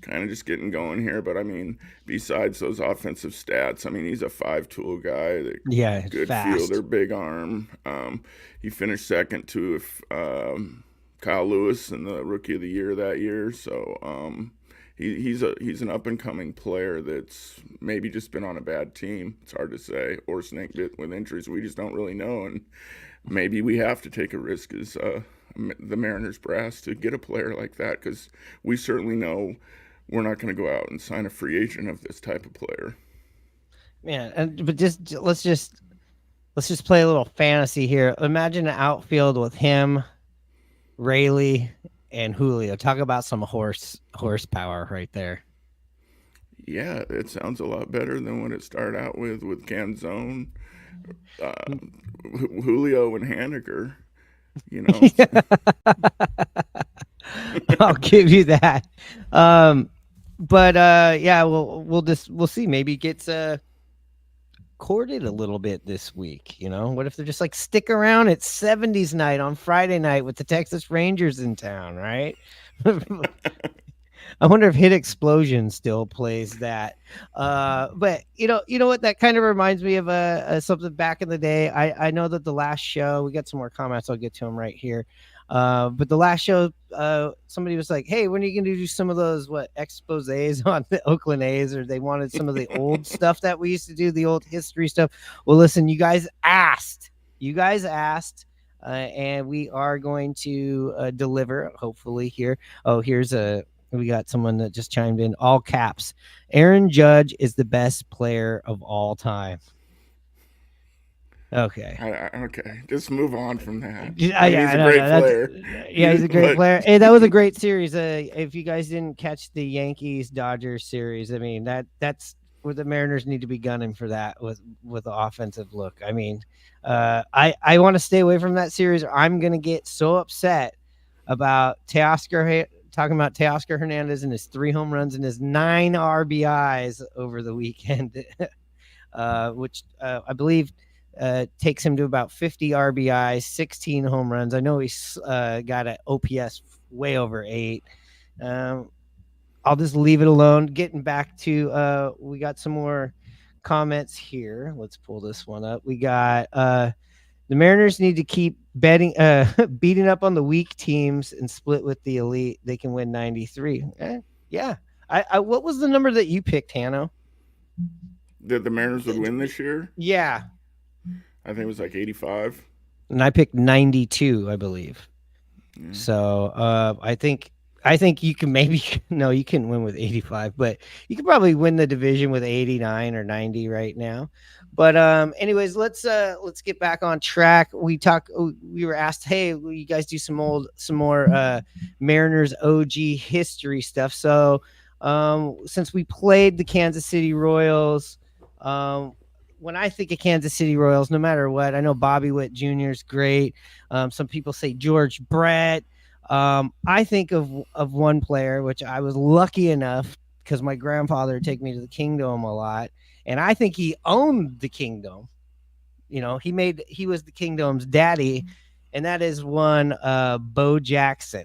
kind of just getting going here. But, I mean, besides those offensive stats, I mean, he's a five-tool guy. Good fast fielder, big arm. He finished second to Kyle Lewis in the Rookie of the Year that year. So he's an up-and-coming player that's maybe just been on a bad team. It's hard to say. Or snake bit with injuries. We just don't really know. And maybe we have to take a risk as the Mariners brass to get a player like that, because we certainly know we're not going to go out and sign a free agent of this type of player. Man, but let's just play a little fantasy here. Imagine an outfield with him, Rayleigh, and Julio. Talk about some horsepower right there. Yeah, it sounds a lot better than what it started out with Canzone, Julio, and Haniger. I'll give you that. But yeah, we'll see. Maybe it gets courted a little bit this week. What if they're just like stick around at 70s night on Friday night with the Texas Rangers in town, right? I wonder if Hit Explosion still plays that. But you know what? That kind of reminds me of something back in the day. I know that the last show, we got some more comments. I'll get to them right here. But the last show, somebody was like, hey, when are you going to do some of those, exposés on the Oakland A's? Or they wanted some of the old stuff that we used to do, the old history stuff. Well, listen, you guys asked, and we are going to deliver, hopefully here. Oh, we got someone that just chimed in, all caps. Aaron Judge is the best player of all time. Okay. Okay. Just move on from that. He's a great player. Yeah, he's a great player. Hey, that was a great series. If you guys didn't catch the Yankees-Dodgers series, I mean, that's where the Mariners need to be gunning for that with the offensive look. I mean, I want to stay away from that series, or I'm going to get so upset about talking about Teoscar Hernandez and his 3 home runs and his 9 RBIs over the weekend, which I believe takes him to about 50 RBIs, 16 home runs. I know he's got an OPS way over 8. I'll just leave it alone. Getting back to, we got some more comments here. Let's pull this one up. We got the Mariners need to keep beating up on the weak teams and split with the elite. They can win 93. Yeah. I what was the number that you picked, Hanno? That the Mariners would win this year? Yeah. I think it was like 85. And I picked 92, I believe. Yeah. So I think you can maybe you couldn't win with 85, but you could probably win the division with 89 or 90 right now. But anyways, let's get back on track. We were asked, hey, will you guys do some more Mariners OG history stuff? So since we played the Kansas City Royals, when I think of Kansas City Royals, no matter what, I know Bobby Witt Jr. is great. Some people say George Brett. I think of one player, which I was lucky enough because my grandfather would take me to the Kingdome a lot. And I think he owned the Kingdome. He was the Kingdome's daddy. And that is one Bo Jackson.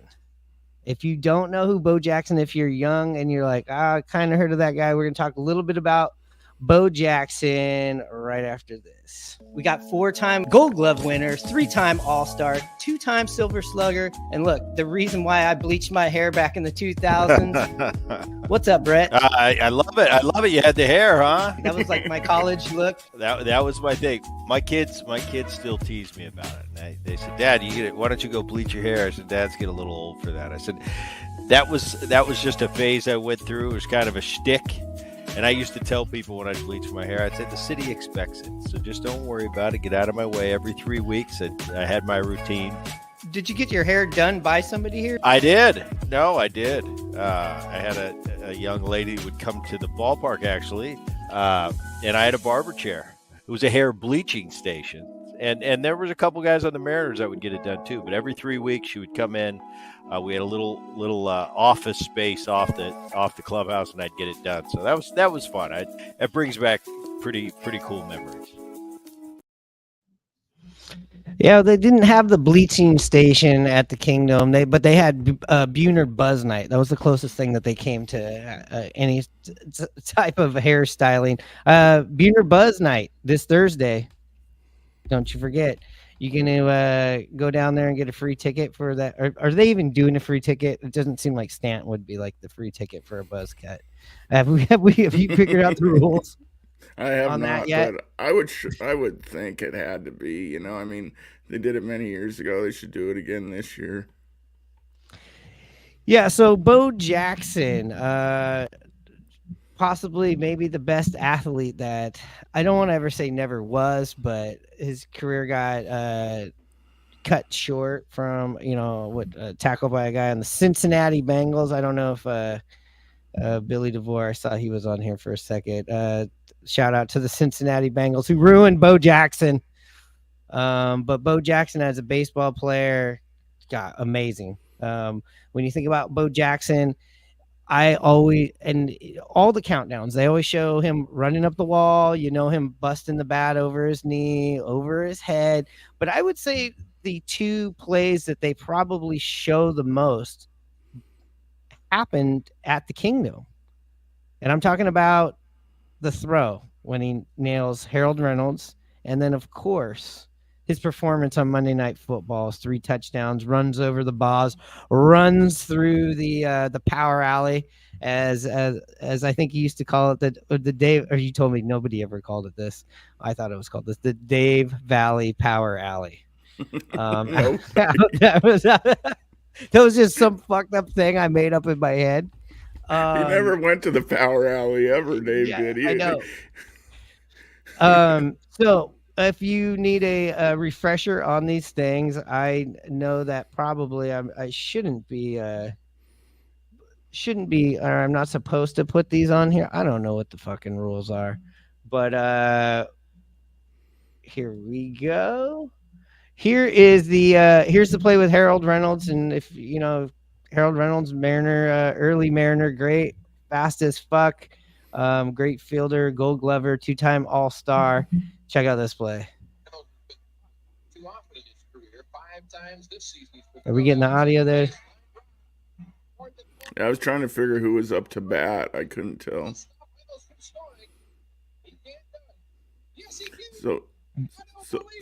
If you don't know who Bo Jackson, if you're young and you're like, I kind of heard of that guy, we're going to talk a little bit about Bo Jackson right after this. We got 4-time Gold Glove winners, 3-time All-Star, 2-time Silver Slugger, and look, the reason why I bleached my hair back in the 2000s. What's up, Brett? I love it. I love it. You had the hair, huh? That was like my college look. That was my thing. My kids still tease me about it. And they said, "Dad, why don't you go bleach your hair?" I said, "Dad's getting a little old for that." I said, "That was just a phase I went through. It was kind of a shtick." And I used to tell people when I'd bleach my hair, I'd say, the city expects it. So just don't worry about it. Get out of my way. Every 3 weeks, I had my routine. Did you get your hair done by somebody here? I did. No, I did. I had a young lady who would come to the ballpark, actually, and I had a barber chair. It was a hair bleaching station. And there was a couple guys on the Mariners that would get it done, too. But every 3 weeks, she would come in. We had a little office space off the clubhouse, and I'd get it done. So that was fun. That brings back pretty cool memories. Yeah, they didn't have the bleaching station at the Kingdome, but they had Buhner Buzz Night. That was the closest thing that they came to any type of hairstyling. Buhner Buzz Night this Thursday. Don't you forget. You gonna go down there and get a free ticket for that? Are they even doing a free ticket? It doesn't seem like Stanton would be like the free ticket for a buzz cut. Have you figured out the rules? I have on not, that yet? but I would think it had to be. You know, I mean, they did it many years ago. They should do it again this year. Yeah. So Bo Jackson, possibly maybe the best athlete that I don't want to ever say never was, but his career got cut short from tackled by a guy on the Cincinnati Bengals. I don't know if Billy DeVore, I saw he was on here for a second. Shout out to the Cincinnati Bengals who ruined Bo Jackson. But Bo Jackson as a baseball player, God, amazing. When you think about Bo Jackson, I always, and all the countdowns, they always show him running up the wall, him busting the bat over his knee, over his head. But I would say the two plays that they probably show the most happened at the Kingdome. And I'm talking about the throw when he nails Harold Reynolds. And then, of course, his performance on Monday Night Football is 3 touchdowns, runs over the bars, runs through the power alley, as I think he used to call it, the Dave. Or you told me nobody ever called it this. I thought it was called this, the Dave Valley Power Alley. Nope. that was just some fucked up thing I made up in my head. He never went to the power alley ever, Dave did. I know. So if you need a refresher on these things, I know that probably I shouldn't be, or I'm not supposed to put these on here. I don't know what the fucking rules are, but here we go. Here's the play with Harold Reynolds, and if Harold Reynolds, Mariner, early Mariner, great, fast as fuck, great fielder, Gold Glover, 2-time All-Star. Check out this play. Are we getting the audio there? I was trying to figure who was up to bat. I couldn't tell.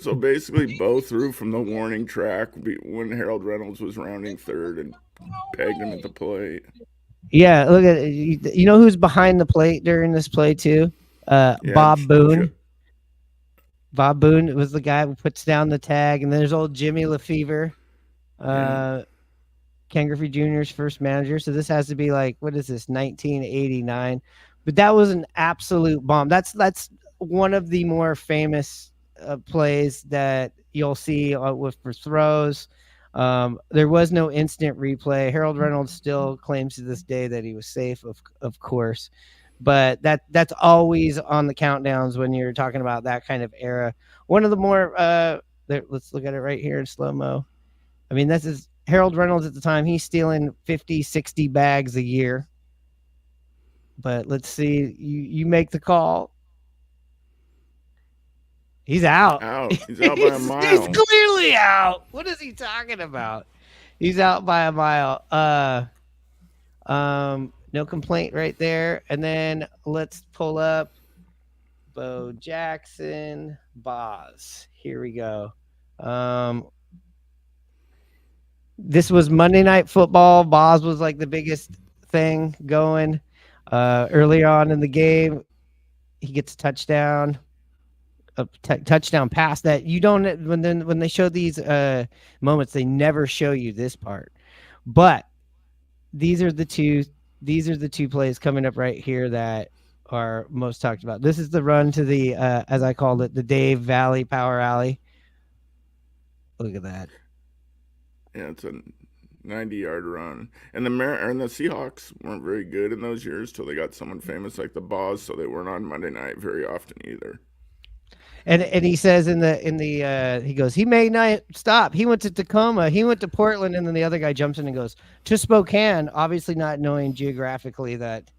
So basically, Bo threw from the warning track when Harold Reynolds was rounding third and pegged him at the plate. Yeah, look at it. You know who's behind the plate during this play too? Bob Boone. Bob Boone was the guy who puts down the tag, and there's old Jimmy Lefevre, Ken Griffey Jr.'s first manager. So this has to be like, what is this, 1989? But that was an absolute bomb. That's one of the more famous plays that you'll see for throws. There was no instant replay. Harold Reynolds still claims to this day that he was safe, of course. But that's always on the countdowns when you're talking about that kind of era. One of the more let's look at it right here in slow-mo. I mean, this is Harold Reynolds at the time. He's stealing 50, 60 bags a year. But let's see. You make the call. He's out. He's out by a mile. He's clearly out. What is he talking about? He's out by a mile. No complaint right there. And then let's pull up Bo Jackson, Boz. Here we go. This was Monday Night Football. Boz was like the biggest thing going. Early on in the game, he gets a touchdown. A touchdown pass that you don't when they show these moments, they never show you this part. But these are the two plays coming up right here that are most talked about. This is the run to the as I called it, the Dave Valley Power Alley. Look at that. Yeah, it's a 90-yard run. And the Seahawks weren't very good in those years till they got someone famous like the Boz, so they weren't on Monday night very often either. And he says in the he goes, he may not stop. He went to Tacoma, he went to Portland, and then the other guy jumps in and goes to Spokane, obviously not knowing geographically that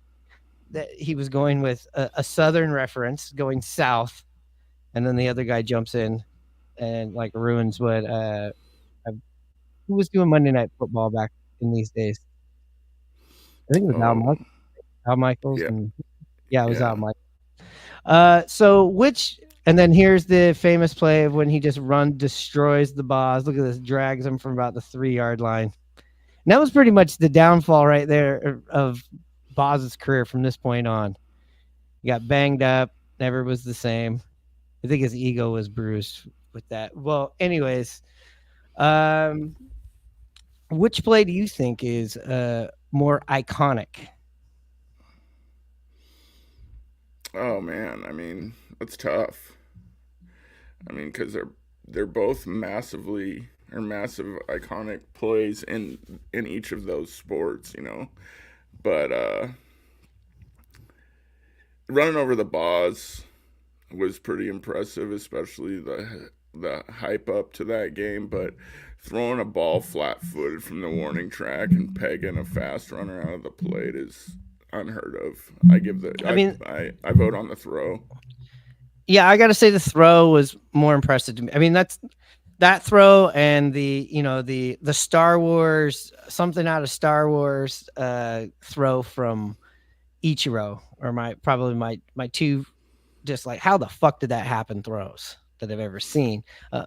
he was going with a southern reference, going south, and then the other guy jumps in and like ruins what who was doing Monday Night Football back in these days. I think it was Al Michaels. Yeah. And it was Al Michaels. And then here's the famous play of when he just destroys the Boz. Look at this, drags him from about the 3-yard line. And that was pretty much the downfall right there of Boz's career from this point on. He got banged up, never was the same. I think his ego was bruised with that. Well, anyways, which play do you think is more iconic? Oh man, I mean, that's tough. I mean, because they're both massive iconic plays in each of those sports, you know. But running over the Boz was pretty impressive, especially the hype up to that game. But throwing a ball flat-footed from the warning track and pegging a fast runner out of the plate is unheard of. I vote on the throw. Yeah, I got to say the throw was more impressive to me. I mean, that throw and the Star Wars, something out of Star Wars throw from Ichiro are my two, just like how the fuck did that happen throws that I've ever seen. We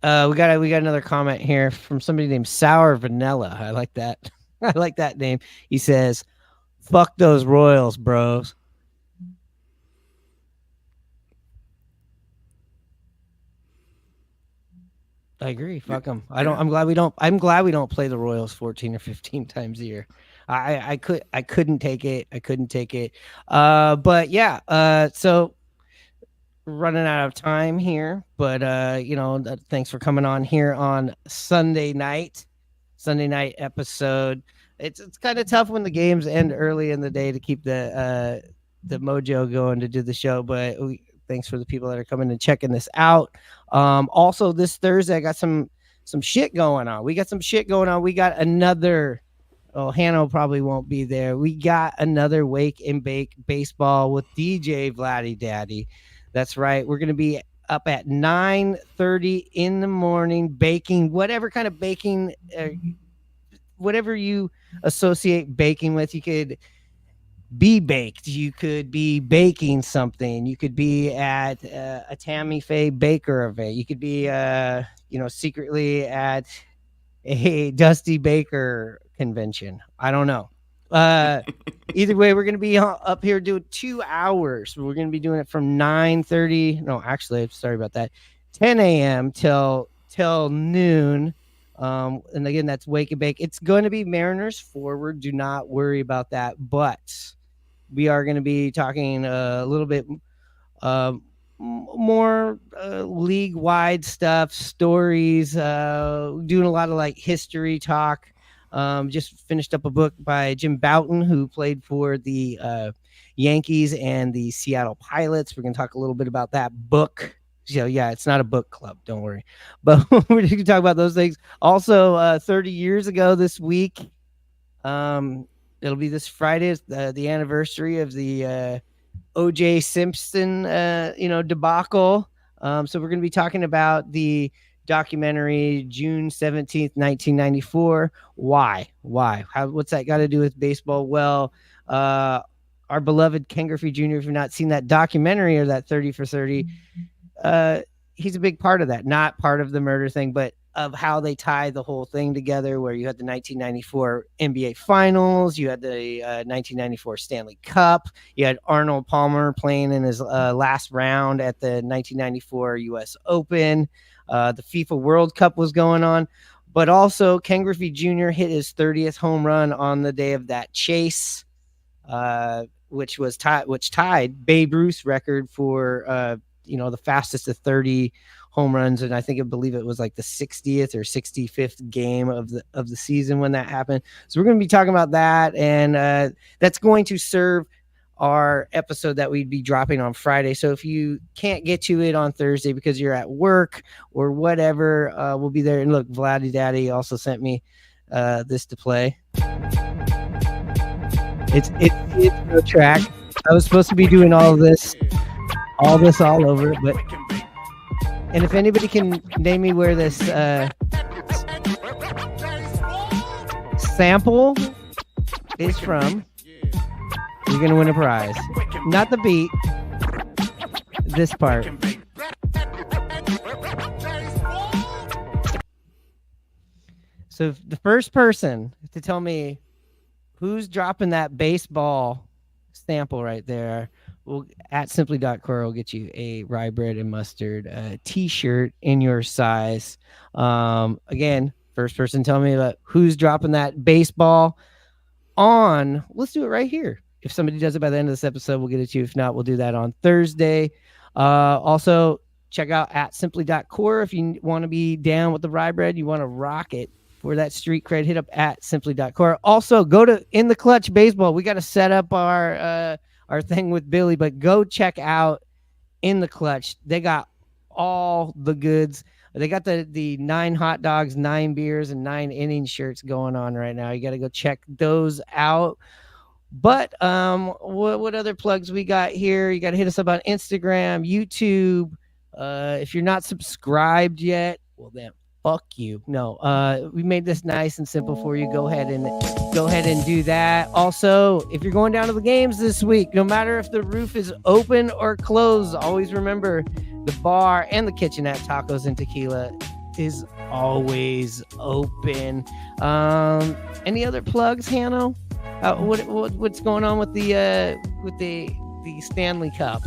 got another comment here from somebody named Sour Vanilla. I like that. I like that name. He says, "Fuck those Royals, bros." I agree. Fuck them. I'm glad we don't play the Royals 14 or 15 times a year. I couldn't take it. But yeah. So running out of time here. But thanks for coming on here on Sunday night episode. It's kind of tough when the games end early in the day to keep the mojo going to do the show. But thanks for the people that are coming and checking this out. Also, this Thursday, I got some shit going on. We got some shit going on. We got another. Oh, Hannah probably won't be there. We got another Wake and Bake baseball with DJ Vladdy Daddy. That's right. We're going to be up at 9:30 in the morning baking whatever kind of baking, whatever you associate baking with. You could be baked. You could be baking something. You could be at a Tammy Faye Baker event. You could be, secretly at a Dusty Baker convention. I don't know. Either way, we're going to be up here doing 2 hours. We're going to be doing it from 9:30. No, actually, sorry about that. 10 a.m. till noon. And again, that's Wake and Bake. It's going to be Mariners forward. Do not worry about that. But we are going to be talking a little bit more league-wide stuff, stories, doing a lot of like history talk. Just finished up a book by Jim Bouton, who played for the Yankees and the Seattle Pilots. We're going to talk a little bit about that book. So yeah, it's not a book club, don't worry. But we're going to talk about those things. Also, 30 years ago this week, it'll be this Friday, the anniversary of the O.J. Simpson, debacle. So we're going to be talking about the documentary June 17th, 1994. Why? What's that got to do with baseball? Well, our beloved Ken Griffey Jr., if you've not seen that documentary or that 30 for 30, he's a big part of that. Not part of the murder thing, but of how they tie the whole thing together, where you had the 1994 NBA Finals, you had the 1994 Stanley Cup, you had Arnold Palmer playing in his last round at the 1994 U.S. Open, the FIFA World Cup was going on, but also Ken Griffey Jr. hit his 30th home run on the day of that chase, which tied Babe Ruth's record for the fastest of 30 home runs, and I believe it was like the 60th or 65th game of the season when that happened. So we're going to be talking about that, and that's going to serve our episode that we'd be dropping on Friday. So if you can't get to it on Thursday because you're at work or whatever, we'll be there. And look, Vladdy Daddy also sent me this to play. It's a track. I was supposed to be doing all this all over, but and if anybody can name me where this sample is from, you're gonna win a prize. Not the beat, this part. So the first person to tell me who's dropping that baseball sample right there, we'll at simply.core will get you a Rye Bread and Mustard t-shirt in your size. Again, first person tell me about who's dropping that baseball on. Let's do it right here. If somebody does it by the end of this episode, we'll get it to you. If not, we'll do that on Thursday. Also, check out at simply.core if you want to be down with the Rye Bread, you want to rock it for that street cred, hit up at simply.core. Also, go to In the Clutch Baseball. We got to set up our thing with Billy, but go check out In the Clutch. They got all the goods. They got the 9 hot dogs, 9 beers, and 9 inning shirts going on right now. You got to go check those out. But what other plugs we got here? You got to hit us up on Instagram, YouTube. If you're not subscribed yet, well then fuck you. No, we made this nice and simple for you. Go ahead and do that. Also, if you're going down to the games this week, no matter if the roof is open or closed, always remember the bar and the kitchen at Tacos and Tequila is always open. Any other plugs, Hanno? What's going on with the Stanley Cup?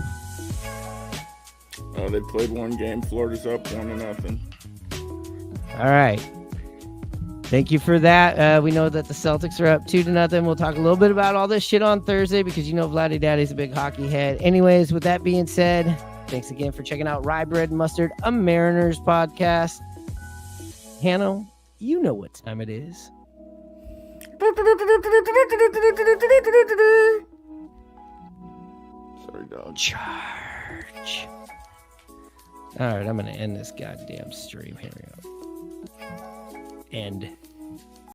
They played one game. Florida's up 1-0. All right. Thank you for that. We know that the Celtics are up 2-0. We'll talk a little bit about all this shit on Thursday because Vladdy Daddy's a big hockey head. Anyways, with that being said, thanks again for checking out Rye Bread and Mustard, a Mariners podcast. Hanno, you know what time it is. Sorry, dog. Charge. All right, I'm going to end this goddamn stream. Here we go. End.